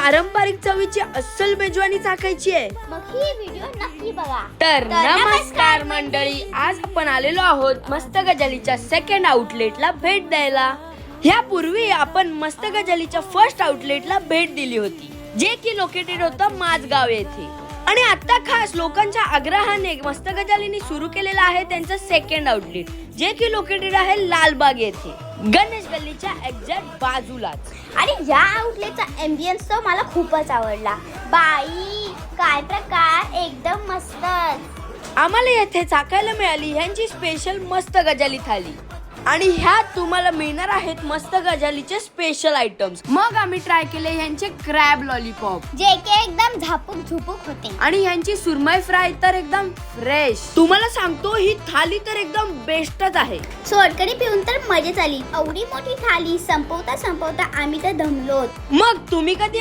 पारंपरिक चवीची अस्सल मेजवानी चाखायची आहे, मग ही व्हिडिओ नक्की बघा. तर नमस्कार मंडळी, आज आपण आलेलो आहोत मस्त गजालीच्या सेकंड आउटलेटला भेट द्यायला. यापूर्वी आपण मस्त गजालीच्या फर्स्ट आउटलेटला भेट दिली होती, जे की लोकेटेड होतं माझगाव येथे. आणि आता खास लोकांच्या आग्रहाने मस्त गजालीने सुरू केलेला आहे त्यांचं सेकंड आउटलेट, जे की लोकेटेड आहे लालबाग येथे, गणेश गल्लीच्या एक्झॅक्ट बाजूलाच. आणि या आउटलेटचा एम्बियन्स तो मला खूपच आवडला. बाई काय प्रकार, एकदम मस्त. आम्हाला येथे चाखायला मिळाली ह्यांची स्पेशल मस्त गजाली थाली, आणि ह्यात तुम्हाला मिळणार आहेत मस्त गजालीचे स्पेशल आयटम्स. मग आम्ही ट्राय केले ह्यांचे क्रॅब लॉलीपॉप, जे की एकदम झापूक झुपूक होते. आणि ह्यांची सुरमई फ्राय तर एकदम फ्रेश. तुम्हाला सांगतो ही थाली तर एकदम बेस्टच आहे. सोडकडी पिऊन तर मजा आली. एवढी मोठी थाली संपवता संपवता आम्ही तर दमलो. मग तुम्ही कधी